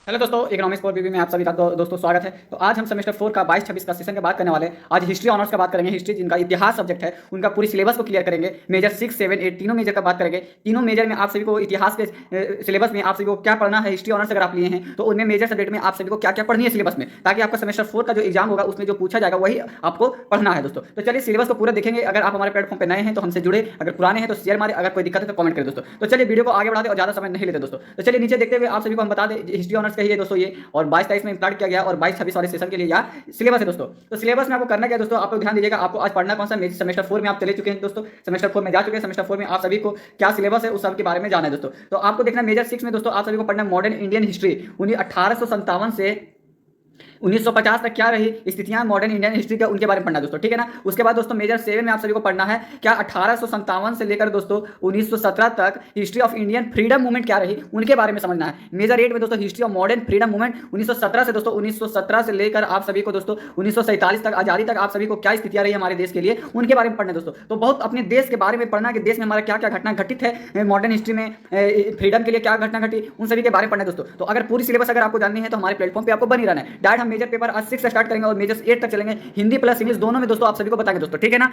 Hello दोस्तों, economics for बीबी में आप सभी का दोस्तों स्वागत है। तो आज हम सेमेस्टर 4 का 22-26 का सेशन की बात करने वाले हैं। आज हिस्ट्री ऑनर्स का बात करेंगे। हिस्ट्री जिनका इतिहास सब्जेक्ट है उनका पूरी सिलेबस को क्लियर करेंगे। मेजर 6, 7, 8 तीनों मेजर का बात करेंगे। तीनों मेजर में आप सभी को इतिहास के सिलेबस में आप सभी को क्या पढ़ना है। हिस्ट्री ऑनर्स अगर आप लिए हैं तो उनमें मेजर सब्जेक्ट में आप सभी को क्या क्या पढ़नी है सिलेबस में, ताकि आपका सेमेस्टर 4 का जो एग्जाम होगा उसमें जो पूछा जाएगा वही आपको पढ़ना है दोस्तों। तो चलिए सिलेबस को पूरा देखेंगे। अगर आप हमारे प्लेटफॉर्म पर नए हैं तो हमसे जुड़े, अगर पुराने हैं तो शेयर मारे, अगर कोई दिक्कत है तो कमेंट करें दोस्तों। तो चलिए वीडियो को आगे बढ़ाते और ज़्यादा समय नहीं लेते दोस्तों। तो चलिए नीचे देखते हुए आप सभी को हम बता दें हिस्ट्री ऑनर्स का ही है दोस्तों ये, और 22-23 में स्टार्ट किया गया और 22-26 वाले सेशन के लिए यहाँ सिलेबस है दोस्तों। तो सिलेबस में आपको करना क्या है दोस्तों, आप लोग ध्यान दीजिएगा। आपको आज पढ़ना कौन सा, सेमेस्टर 4 में आप चले चुके हैं दोस्तों, सेमेस्टर 4 में जा चुके हैं। सेमेस्टर 4 में आप सभी को क्या सिलेबस है उस सब के बारे में जाना है दोस्तों। तो आपको देखना मेजर 6 में दोस्तों आप सभी को पढ़ना मॉडर्न इंडियन हिस्ट्री 1857 से 1950 तक क्या रही स्थितियां मॉडर्न इंडियन हिस्ट्री का, उनके बारे में पढ़ना दोस्तों, ठीक है ना। उसके बाद दोस्तों मेजर 7 में आप सभी को पढ़ना है क्या 1857 से लेकर दोस्तों 1917 तक history of Indian freedom movement क्या रही उनके बारे में समझना है। मेजर 8 में दोस्तों history of modern freedom movement 1917 से दोस्तों 1917 से लेकर आप सभी को दोस्तों 1947 तक आजादी तक आप सभी को क्या स्थितियां रही हमारे देश के लिए उनके बारे में पढ़ना दोस्तों। तो बहुत अपने देश के बारे में पढ़ना कि देश में हमारा क्या क्या घटना घटित है मॉडर्न हिस्ट्री में, फ्रीडम के लिए क्या घटना घटी, उन सभी के बारे में पढ़ना दोस्तों। तो अगर पूरी सिलेबस अगर आपको जाननी है तो हमारे प्लेटफॉर्म पे आपको बनी रहना है। डायरेक्ट हम मेजर पेपर आज 6 स्टार्ट करेंगे और मेजर 8 तक चलेंगे। हिंदी प्लस इंग्लिश दोनों में दोस्तों आप सभी को बताएंगे दोस्तों, ठीक है ना।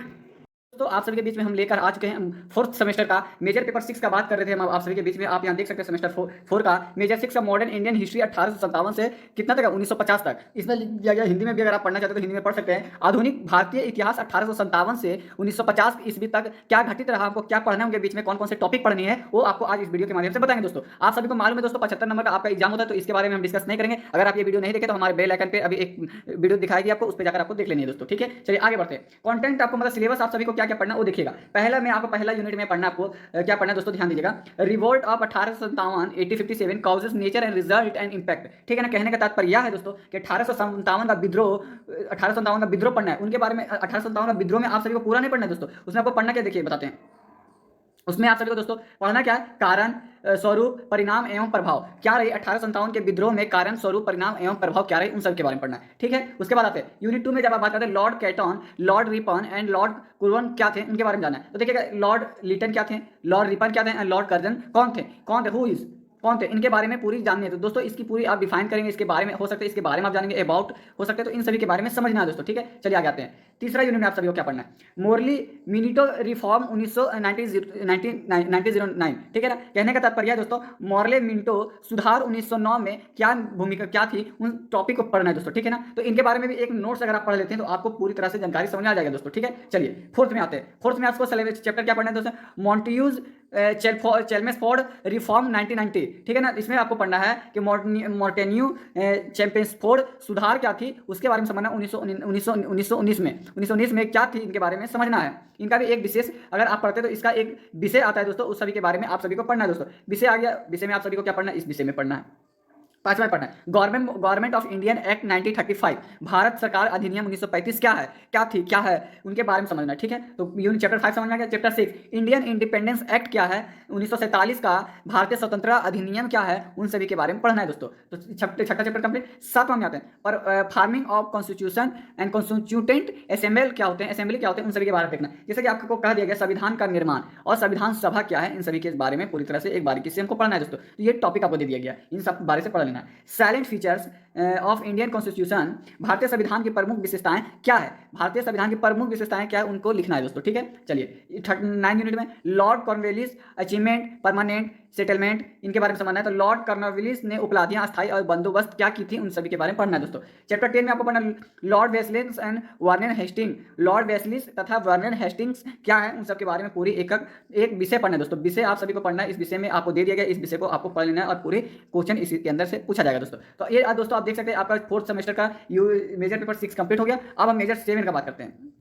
तो आप सभी के बीच में हम लेकर आ चुके हैं फोर्थ सेमेस्टर का मेजर पेपर 6 का बात कर रहे थे हम आप सभी के बीच में। आप यहां देख सकते हैं सेमेस्टर 4 का मेजर 6 का मॉडर्न इंडियन हिस्ट्री 1857 से कितना तक, 1950 तक। इसमें लिखा गया हिंदी में भी, अगर आप पढ़ना चाहते हैं तो हिंदी में पढ़ सकते हैं। आधुनिक भारतीय इतिहास 1857 से 1950 ईस्वी तक क्या घटित रहा, आपको क्या पढ़ना है, उनके बीच में कौन कौन से टॉपिक पढ़नी है वो आपको आज इस वीडियो के माध्यम से बताएंगे दोस्तों। आप सभी को मालूम है दोस्तों 75 नंबर का आपका एग्जाम होता है, तो इसके बारे में हम डिस्कस नहीं करेंगे। अगर आप ये वीडियो नहीं देखे तो हमारे बेल आइकन पे अभी एक वीडियो दिखाएगी आपको, उस पर जाकर आपको देख लेनी है दोस्तों, ठीक है। चलिए आगे बढ़ते हैं। कंटेंट आपको मतलब सिलेबस आप सभी को क्या क्या पढ़ना वो देखिएगा। पहला में आपको पहला यूनिट में पढ़ना, आपको क्या पढ़ना है दोस्तों, ध्यान दीजिएगा। Revolt of 1857 1857 causes nature and result and impact, ठीक है ना। कहने का तात्पर्य यह है दोस्तों कि 1857 का विद्रोह, 1857 का विद्रोह पढ़ना है उनके बारे में। 1857 का विद्रोह में आप सभी को पूरा नहीं पढ़ना है दोस्तों, उसमें आपको पढ़ना क्या देखिए बताते हैं। उसमें आप सभी को दोस्तों पढ़ना क्या है, कारण स्वरूप परिणाम एवं प्रभाव क्या रही 1857 के विद्रोह में, कारण स्वरूप परिणाम एवं प्रभाव क्या रही, उन सब के बारे में पढ़ना है, ठीक है। उसके बाद आते हैं यूनिट 2 में जब आप बात करते हैं lord Lytton, lord Ripon and lord Curzon क्या थे उनके बारे में जाना है। तो देखिएगा लॉर्ड लिटन क्या थे, लॉर्ड रिपन क्या थे, लॉर्ड कर्जन कौन थे हु इज कौन थे, इनके बारे में पूरी जाननी है। तो दोस्तों इसकी पूरी आप डिफाइन करेंगे, इसके बारे में हो सकता है इसके बारे में आप जानेंगे, अबाउट हो सकते हैं, तो इन सभी के बारे में समझना है दोस्तों, ठीक है। चलिए आगे आते हैं। तीसरा यूनिट में आप सभी को क्या पढ़ना है, मोरली मिनिटो रिफॉर्म 1909, ठीक है ना। कहने का तात्पर्य है दोस्तों मॉर्ले मिंटो सुधार 1909 में क्या भूमिका क्या थी, उन टॉपिक को पढ़ना है दोस्तों, ठीक है ना। तो इनके बारे में भी एक नोट्स अगर आप पढ़ लेते हैं तो आपको पूरी तरह से जानकारी समझ आ जाएगा दोस्तों, ठीक है। चलिए फोर्थ में आते हैं। फोर्थ में आपको चैप्टर क्या पढ़ना है दोस्तों, मॉन्टियूज चेल्मसफोर्ड रिफॉर्म 1990, ठीक है ना। इसमें आपको पढ़ना है कि मॉर्टेन्यू चेम्पेन्सफोर्ड सुधार क्या थी उसके बारे में समझना। 1919 में क्या थी इनके बारे में समझना है। इनका भी एक विशेष अगर आप पढ़ते हैं तो इसका एक विषय आता है दोस्तों, उस सभी के बारे में आप सभी को पढ़ना है दोस्तों। विषय आ गया, विषय में आप सभी को क्या पढ़ना है, इस विषय में पढ़ना है। पांचवा पढ़ना है government of Indian act 1935, Bharat सरकार अधिनियम 1935 क्या है, क्या थी, क्या है, उनके बारे में समझना है, ठीक है। तो यूनिट चैप्टर 5 समझ में आ गया। चैप्टर 6 इंडियन इंडिपेंडेंस एक्ट क्या है, 1947 का भारतीय स्वतंत्रता अधिनियम क्या है, उन सभी के बारे में पढ़ना है दोस्तों। तो छठा चैप्टर कंप्लीट। सातवां में आते हैं पर framing of constitution and constituent assembly क्या होते हैं, असेंबली क्या होते हैं, उन सभी के बारे में देखना। जैसे कि आपको कह दिया गया संविधान का निर्माण और संविधान सभा क्या है, इन सभी के बारे में पूरी तरह से एक बारीकी से हमको पढ़ना है दोस्तों। तो ये टॉपिक आपको दे दिया गया, इन सब बारे से पढ़ लेना है। Salient features of Indian constitution, भारतीय संविधान की प्रमुख विशेषताएं क्या है, भारतीय संविधान की प्रमुख विशेषताएं क्या है उनको लिखना है दोस्तों, ठीक है। चलिए 9 यूनिट में Lord Cornwallis achievement permanent settlement, इनके बारे में समझना है। तो लॉर्ड कॉर्नवालिस ने उपलब्धियां अस्थायी और बंदोबस्त क्या की थी, उन सभी के बारे में पढ़ना है दोस्तों। चैप्टर 10 में आपको पढ़ना लॉर्ड वेस्लिस एंड वार्नर हेस्टिंग, लॉर्ड वेस्लिस तथा वार्नर हेस्टिंग्स क्या है, उन सब के बारे में पूरी एक विषय पढ़ना है दोस्तों। विषय आप सभी को पढ़ना है, इस विषय में आपको दे दिया गया, इस विषय को आपको पढ़ लेना है और पूरे क्वेश्चन इसके अंदर से पूछा जाएगा दोस्तों। तो ये दोस्तों आप देख सकते हैं आपका फोर्थ सेमेस्टर का मेजर पेपर 6 कंप्लीट हो गया। अब हम मेजर 7 का बात करते हैं।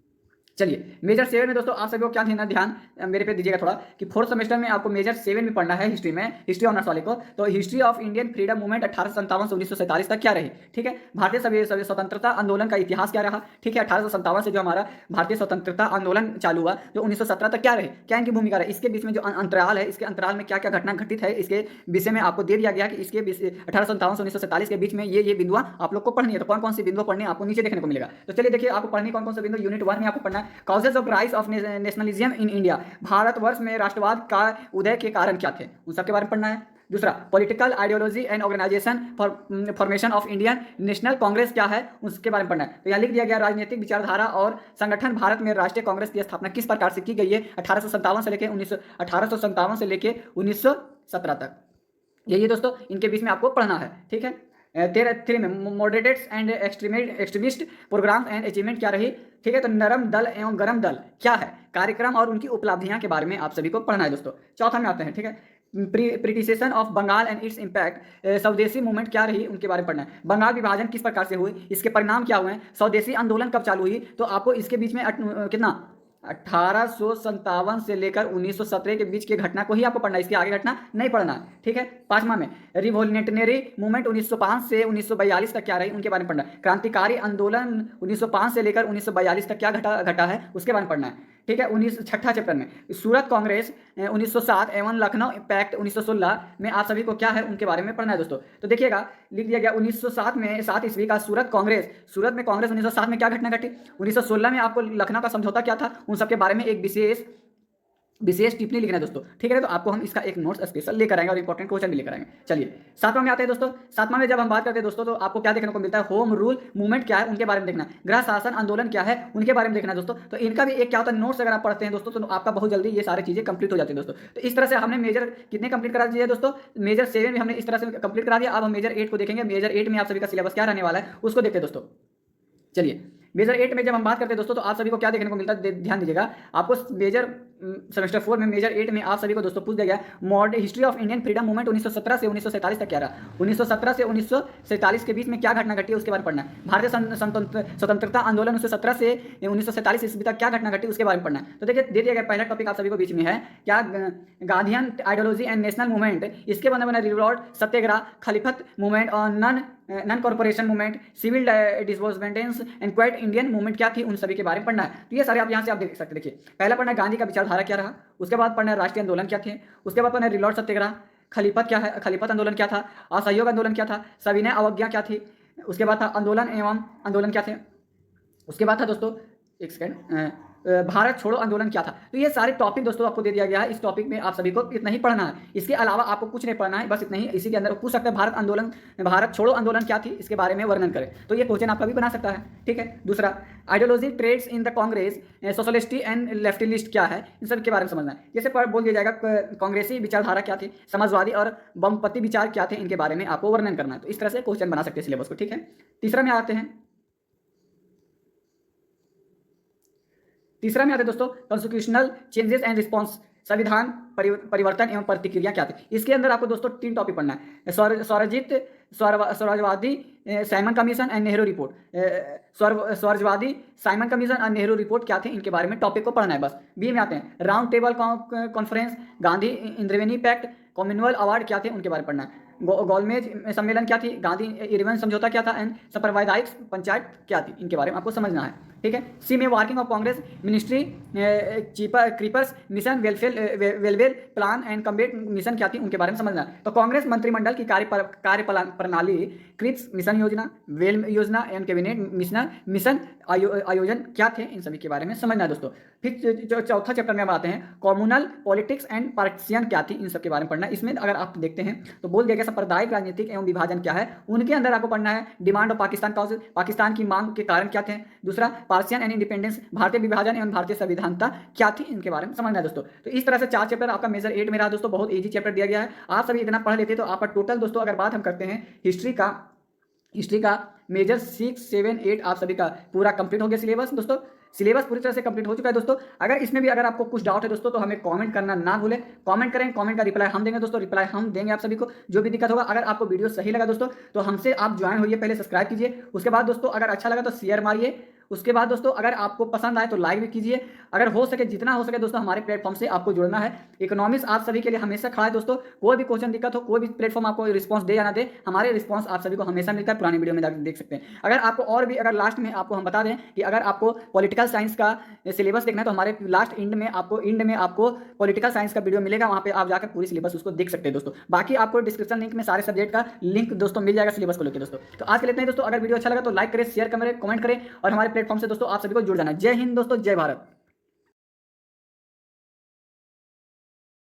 चलिए मेजर 7 में दोस्तों आप सभी को क्या ध्यान मेरे पे दीजिएगा थोड़ा, कि फोर्थ सेमेस्टर में आपको मेजर 7 में पढ़ना है हिस्ट्री में, हिस्ट्री ऑनर्स वाले को। तो history of Indian freedom movement 1857 से 1947 तक क्या रही, ठीक है। भारतीय सभी स्वतंत्रता आंदोलन का इतिहास क्या रहा, ठीक है। 1857 से जो हमारा भारतीय स्वतंत्रता आंदोलन चालू हुआ जो 1917 तक क्या रही, क्या इनकी भूमिका रही, इसके बीच में जो अंतराल है, इसके अंतराल में क्या क्या घटना घटित है, इसके विषय में आपको दे दिया गया कि इसके 1857 से 1947 के बीच में ये बिंदुआ आप लोग को पढ़नी है। तो कौन कौन सी बिंदु पढ़नी है आपको नीचे देखने को मिलेगा। तो चलिए देखिए आपको पढ़नी कौन कौन से बिंदु। यूनिट 1 में आपको पढ़ना है causes of rise of nationalism in India, Bharatvarsh में राष्ट्रवाद का उदय के कारण क्या थे, उन सबके बारे में पढ़ना है। दूसरा, political ideology and organisation formation of Indian National Congress क्या है, उसके बारे में पढ़ना है। तो यहाँ लिख दिया गया राजनीतिक विचारधारा और संगठन, भारत में राष्ट्रीय कांग्रेस की स्थापना किस प्रकार से की गई है 1857 से लेकर 1917 तक। यही दोस्तों इनके बीच में आपको पढ़ना है, ठीक है। 13 में moderates and extremist programme and achievement क्या रही, ठीक है। तो नरम दल एवं गरम दल क्या है, कार्यक्रम और उनकी उपलब्धियां के बारे में आप सभी को पढ़ना है दोस्तों। चौथा में आते हैं, ठीक है, partition of Bengal and its impact, Swadeshi movement क्या रही, उनके बारे में पढ़ना है। बंगाल विभाजन किस प्रकार से हुई, इसके परिणाम क्या हुए, स्वदेशी आंदोलन कब चालू हुई, तो आपको इसके बीच में कितना 1857 से लेकर 1917 के बीच की घटना को ही आपको पढ़ना है, इसके आगे घटना नहीं पढ़ना है, ठीक है। पांचवा में रिवोल्यूशनरी मूवमेंट 1905 से 1942 तक क्या रही, उनके बारे में पढ़ना है। क्रांतिकारी आंदोलन 1905 से लेकर 1942 तक क्या घटा है, उसके बारे में पढ़ना है, ठीक है। छठा चैप्टर में सूरत कांग्रेस 1907 एवं लखनऊ पैक्ट 1916 में आप सभी को क्या है, उनके बारे में पढ़ना है दोस्तों। तो देखिएगा लिख दिया गया 1907 में 7 ईस्वी का सूरत में कांग्रेस 1907 में क्या घटना घटी, 1916 में आपको लखनऊ का समझौता क्या था, उन सबके बारे में एक विशेष टिप्पणी लिखना है दोस्तों, ठीक है। तो आपको हम इसका एक नोट्स स्पेशल लेकर आएंगे और इंपॉर्टेंट क्वेश्चन भी लेकर आएंगे। चलिए सातवां में आते हैं दोस्तों। सातवां में जब हम बात करते हैं दोस्तों, तो आपको क्या देखने को मिलता है, होम रूल मूवमेंट क्या है, उनके बारे में देखना, गृह शासन आंदोलन क्या है, उनके बारे में देखना दोस्तों। तो इनका भी एक क्या होता है, नोट्स अगर आप पढ़ते हैं दोस्तों, तो आपका बहुत जल्दी ये सारी चीजें कंप्लीट हो जाती है दोस्तों। तो इस तरह से हमने मेजर कितने कंप्लीट करा दिए दोस्तों, मेजर 7 भी हमने इस तरह से कंप्लीट करा दिया। अब हम मेजर 8 को देखेंगे। मेजर 8 में आप सभी का सिलेबस क्या रहने वाला है, उसको देखते हैं दोस्तों। चलिए मेजर 8 में जब हम बात करते हैं दोस्तों, तो आप सभी को क्या देखने को मिलता है, ध्यान दीजिएगा। आपको मेजर सेमेस्टर 4 में मेजर 8 में आप सभी को दोस्तों पूछ दिया गया modern history of Indian freedom movement 1917 से 1947 तक क्या रहा, 1917 से 1947 के बीच में क्या घटना घटी, उसके बारे में पढ़ना है। भारतीय स्वतंत्रता आंदोलन 1917 से 1947 ईस्वी तक क्या घटना घटी, उसके बारे में पढ़ना है। तो देखिए दे दिया गया पहला टॉपिक आप सभी को बीच में है क्या, Gandhian ideology and national movement, इसके बना रिवॉल्ट, सत्याग्रह, खलीफत मूवमेंट और non cooperation movement, civil disobedience and quit Indian movement क्या थी, उन सभी के बारे में पढ़ना है। तो ये सारे आप यहाँ से आप देख सकते हैं। देखिए पहला पढ़ना है गांधी का विचारधारा क्या रहा, उसके बाद पढ़ना है राष्ट्रीय आंदोलन क्या थे, उसके बाद पढ़ना है रिवॉल्ट सत्याग्रह, खलीफत क्या है, खलीफत आंदोलन क्या था, असहयोग आंदोलन क्या था, सविनय अवज्ञा क्या थी, उसके बाद था आंदोलन एवं आंदोलन क्या थे, उसके बाद था दोस्तों एक सेकेंड भारत छोड़ो आंदोलन क्या था। तो ये सारे टॉपिक दोस्तों आपको दे दिया गया है। इस टॉपिक में आप सभी को इतना ही पढ़ना है, इसके अलावा आपको कुछ नहीं पढ़ना है, बस इतना ही। इसी के अंदर पूछ सकते हैं भारत छोड़ो आंदोलन क्या थी, इसके बारे में वर्णन करें, तो ये क्वेश्चन आपका भी बना सकता है, ठीक है। दूसरा ideology trends in the Congress, socialist and leftist क्या है, इन सब के बारे में समझना है। जैसे बोल दिया जाएगा कांग्रेसी विचारधारा क्या थी, समाजवादी और वामपंथी विचार क्या थे, इनके बारे में आपको वर्णन करना है। तो इस तरह से क्वेश्चन बना सकते हैं सिलेबस को, ठीक है। तीसरा में आते हैं दोस्तों कॉन्स्टिट्यूशनल चेंजेस एंड रिस्पॉन्स, संविधान परिवर्तन एवं प्रतिक्रिया क्या थी। इसके अंदर आपको दोस्तों 3 टॉपिक पढ़ना है, स्वराजवादी Simon commission and Nehru report, स्वराजवादी साइमन कमीशन और नेहरू रिपोर्ट क्या थे, इनके बारे में टॉपिक को पढ़ना है बस। बी में आते हैं round table conference, Gandhi Irwin pact, communal award क्या थे, उनके बारे में पढ़ना है। गोलमेज सम्मेलन क्या थी, गांधी इरविन समझौता क्या था एंड सांप्रदायिक पंचायत क्या थी, इनके बारे में आपको समझना है, ठीक है। सी में working of Congress ministry, creepers mission, welfare plan and combat mission क्या थी, उनके बारे में समझना है। तो कांग्रेस मंत्रिमंडल की कार्य प्रणाली, क्रिप्स मिशन योजना, वेल योजना एंड कैबिनेट मिशन आयोजन क्या थे, इन सभी के बारे में समझना है दोस्तों। फिर चौथा चैप्टर में हम आते हैं कम्युनल पॉलिटिक्स एंड पार्टीशन क्या थी, इन सब के बारे में पढ़ना है। इसमें अगर आप देखते हैं तो बोल दिया गया सांप्रदायिक राजनीतिक एवं विभाजन क्या है, उनके अंदर आपको पढ़ना है demand of Pakistan council, Pakistan की मांग के कारण क्या थे। दूसरा पार्टीशन एंड इंडिपेंडेंस, भारतीय विभाजन एवं भारतीय संविधानता क्या थी, इनके बारे में समझना है दोस्तों। तो इस तरह से 4 चैप्टर आपका मेजर 8 में रहा दोस्तों, बहुत ईजी चैप्टर दिया गया है। आप सभी इतना पढ़ लेते तो आपका टोटल दोस्तों, अगर बात हम करते हैं हिस्ट्री का मेजर 6, 7, 8 आप सभी का पूरा कंप्लीट हो गया सिलेबस दोस्तों। सिलेबस पूरी तरह से कंप्लीट हो चुका है दोस्तों। अगर इसमें भी अगर आपको कुछ डाउट है दोस्तों, तो हमें कमेंट करना ना भूलें, कमेंट करें, कमेंट का रिप्लाई हम देंगे दोस्तों, रिप्लाई हम देंगे आप सभी को, जो भी दिक्कत होगा। अगर आपको वीडियो सही लगा दोस्तों, तो हमसे आप ज्वाइन होइए, पहले सब्सक्राइब कीजिए, उसके बाद दोस्तों अगर अच्छा लगा तो शेयर मारिए, उसके बाद दोस्तों अगर आपको पसंद आए तो लाइक भी कीजिए। अगर हो सके जितना हो सके दोस्तों हमारे प्लेटफॉर्म से आपको जुड़ना है। इकोनॉमिक्स आप सभी के लिए हमेशा खड़ा है दोस्तों, कोई भी क्वेश्चन दिक्कत हो, कोई भी प्लेटफॉर्म आपको रिस्पांस दे या ना दे, हमारे रिस्पांस आप सभी को हमेशा मिलता है, पुरानी वीडियो में देख सकते हैं। अगर आपको और भी, अगर लास्ट में आपको हम बता दें कि अगर आपको पॉलिटिकल साइंस का सिलेबस देखना है, तो हमारे लास्ट एंड में आपको पॉलिटिकल साइंस का वीडियो मिलेगा, वहाँ पे आप जाकर पूरी सिलेबस उसको देख सकते हैं दोस्तों। बाकी आपको डिस्क्रिप्शन लिंक में सारे सब्जेक्ट का लिंक दोस्तों मिल जाएगा सिलेबस को लेकर दोस्तों। तो आज के लिए इतना ही दोस्तों। अगर वीडियो अच्छा लगा तो लाइक करें, शेयर करें, कमेंट करें और हमारे प्लेटफॉर्म से दोस्तों आप सभी को जुड़ जाना है। जय हिंद दोस्तों, जय भारत।